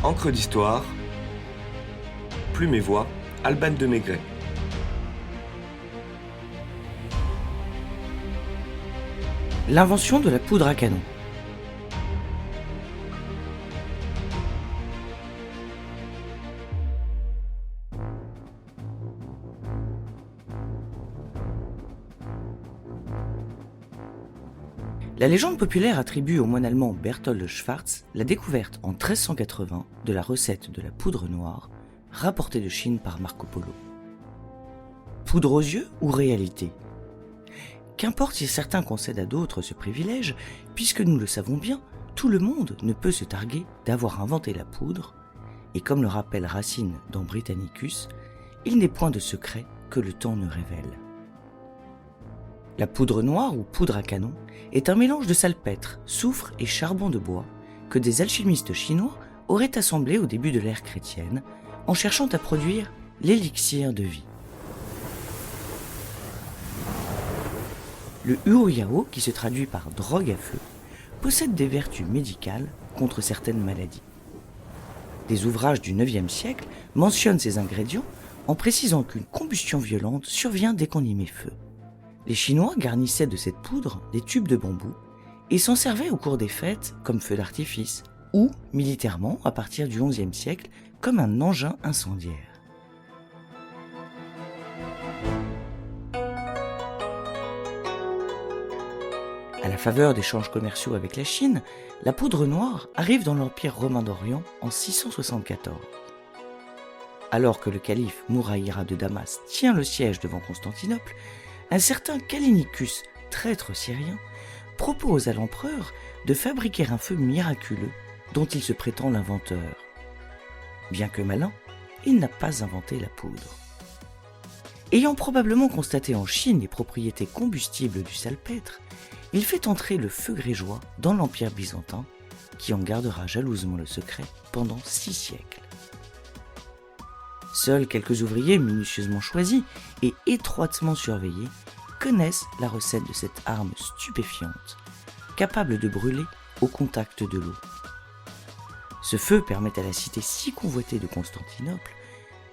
Encre d'histoire, Plume et Voix, Alban de Maigret. L'invention de la poudre à canon. La légende populaire attribue au moine allemand Berthold Schwarz la découverte en 1380 de la recette de la poudre noire rapportée de Chine par Marco Polo. Poudre aux yeux ou réalité ? Qu'importe si certains concèdent à d'autres ce privilège, puisque nous le savons bien, tout le monde ne peut se targuer d'avoir inventé la poudre, et comme le rappelle Racine dans Britannicus, il n'est point de secret que le temps ne révèle. La poudre noire ou poudre à canon est un mélange de salpêtre, soufre et charbon de bois que des alchimistes chinois auraient assemblé au début de l'ère chrétienne en cherchant à produire l'élixir de vie. Le huoyao, qui se traduit par drogue à feu, possède des vertus médicales contre certaines maladies. Des ouvrages du IXe siècle mentionnent ces ingrédients en précisant qu'une combustion violente survient dès qu'on y met feu. Les Chinois garnissaient de cette poudre des tubes de bambou et s'en servaient au cours des fêtes comme feu d'artifice ou, militairement, à partir du XIe siècle, comme un engin incendiaire. À la faveur d'échanges commerciaux avec la Chine, la poudre noire arrive dans l'Empire romain d'Orient en 674. Alors que le calife Mouraïra de Damas tient le siège devant Constantinople, un certain Callinicus, traître syrien, propose à l'empereur de fabriquer un feu miraculeux dont il se prétend l'inventeur. Bien que malin, il n'a pas inventé la poudre. Ayant probablement constaté en Chine les propriétés combustibles du salpêtre, il fait entrer le feu grégeois dans l'Empire byzantin, qui en gardera jalousement le secret pendant 6 siècles. Seuls quelques ouvriers minutieusement choisis et étroitement surveillés connaissent la recette de cette arme stupéfiante, capable de brûler au contact de l'eau. Ce feu permet à la cité si convoitée de Constantinople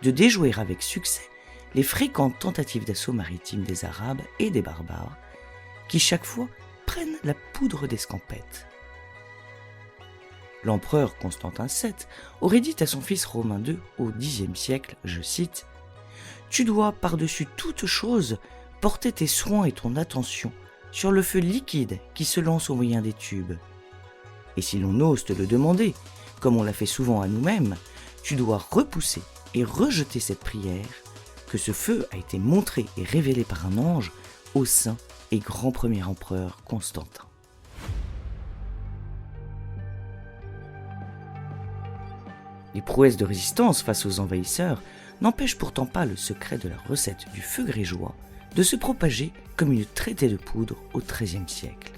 de déjouer avec succès les fréquentes tentatives d'assaut maritime des Arabes et des barbares, qui chaque fois prennent la poudre d'escampette. L'empereur Constantin VII aurait dit à son fils Romain II au Xe siècle, je cite, « Tu dois par-dessus toute chose porter tes soins et ton attention sur le feu liquide qui se lance au moyen des tubes. Et si l'on ose te le demander, comme on l'a fait souvent à nous-mêmes, tu dois repousser et rejeter cette prière, que ce feu a été montré et révélé par un ange au saint et grand premier empereur Constantin. » Les prouesses de résistance face aux envahisseurs n'empêchent pourtant pas le secret de la recette du feu grégeois de se propager comme une traitée de poudre au XIIIe siècle.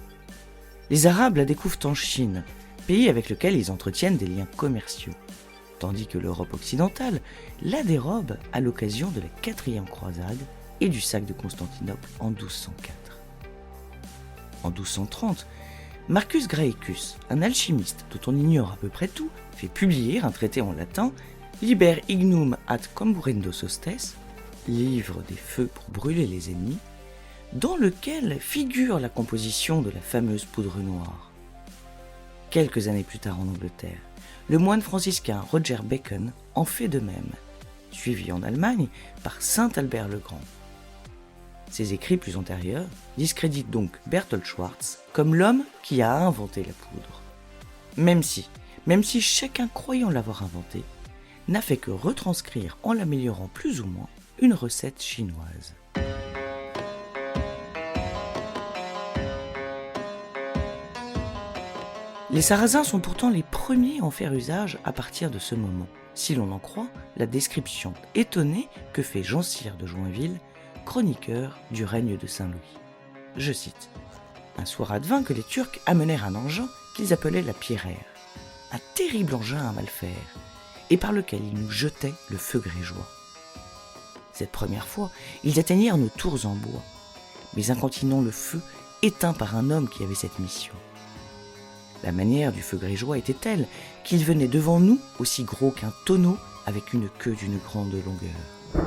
Les Arabes la découvrent en Chine, pays avec lequel ils entretiennent des liens commerciaux, tandis que l'Europe occidentale la dérobe à l'occasion de la 4e croisade et du sac de Constantinople en 1204. En 1230, Marcus Graecus, un alchimiste dont on ignore à peu près tout, fait publier un traité en latin, Liber ignum ad comburendo hostes, livre des feux pour brûler les ennemis, dans lequel figure la composition de la fameuse poudre noire. Quelques années plus tard en Angleterre, le moine franciscain Roger Bacon en fait de même, suivi en Allemagne par saint Albert le Grand. Ses écrits plus antérieurs discréditent donc Berthold Schwarz comme l'homme qui a inventé la poudre. Même si chacun croyant l'avoir inventée, n'a fait que retranscrire en l'améliorant plus ou moins une recette chinoise. Les Sarrasins sont pourtant les premiers à en faire usage à partir de ce moment, si l'on en croit la description étonnée que fait Jean Cyr de Joinville, chroniqueur du règne de Saint-Louis. Je cite, « Un soir advint que les Turcs amenèrent un engin qu'ils appelaient la pierrère, un terrible engin à mal faire, et par lequel ils nous jetaient le feu grégeois. Cette première fois, ils atteignirent nos tours en bois, mais incontinent le feu éteint par un homme qui avait cette mission. La manière du feu grégeois était telle qu'il venait devant nous aussi gros qu'un tonneau avec une queue d'une grande longueur.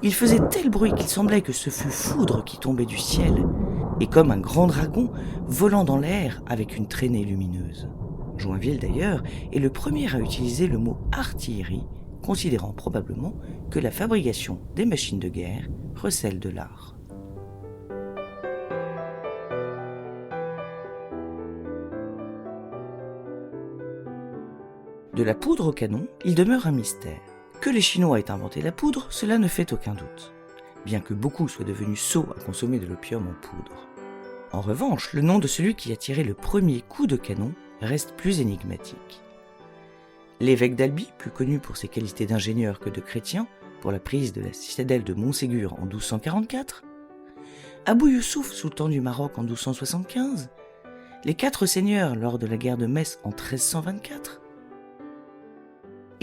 Il faisait tel bruit qu'il semblait que ce fût foudre qui tombait du ciel, et comme un grand dragon volant dans l'air avec une traînée lumineuse. Joinville, d'ailleurs, est le premier à utiliser le mot artillerie, considérant probablement que la fabrication des machines de guerre recèle de l'art. De la poudre au canon, il demeure un mystère. Que les Chinois aient inventé la poudre, cela ne fait aucun doute, bien que beaucoup soient devenus sots à consommer de l'opium en poudre. En revanche, le nom de celui qui a tiré le premier coup de canon reste plus énigmatique. L'évêque d'Albi, plus connu pour ses qualités d'ingénieur que de chrétien, pour la prise de la citadelle de Montségur en 1244, Abou Youssouf, sultan du Maroc en 1275, les 4 seigneurs lors de la guerre de Metz en 1324.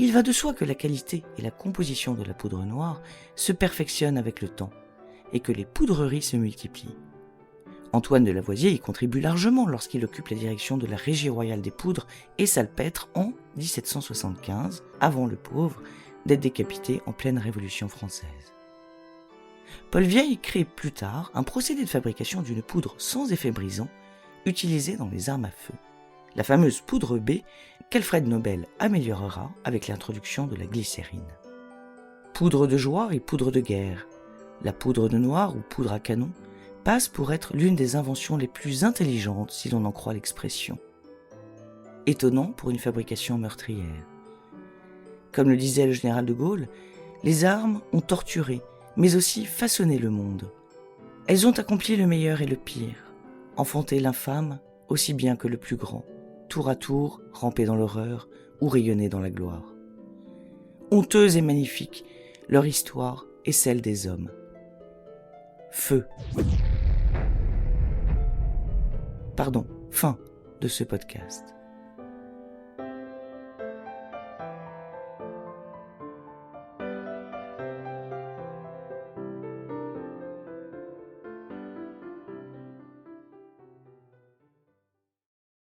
Il va de soi que la qualité et la composition de la poudre noire se perfectionnent avec le temps et que les poudreries se multiplient. Antoine de Lavoisier y contribue largement lorsqu'il occupe la direction de la Régie royale des poudres et salpêtre en 1775, avant le pauvre d'être décapité en pleine Révolution française. Paul Vieille crée plus tard un procédé de fabrication d'une poudre sans effet brisant utilisée dans les armes à feu, la fameuse poudre B qu'Alfred Nobel améliorera avec l'introduction de la glycérine. Poudre de joie et poudre de guerre, la poudre de noir ou poudre à canon passe pour être l'une des inventions les plus intelligentes si l'on en croit l'expression. Étonnant pour une fabrication meurtrière. Comme le disait le général de Gaulle, les armes ont torturé, mais aussi façonné le monde. Elles ont accompli le meilleur et le pire, enfanté l'infâme aussi bien que le plus grand, tour à tour rampé dans l'horreur ou rayonné dans la gloire. Honteuse et magnifique, leur histoire est celle des hommes. Feu. Fin de ce podcast.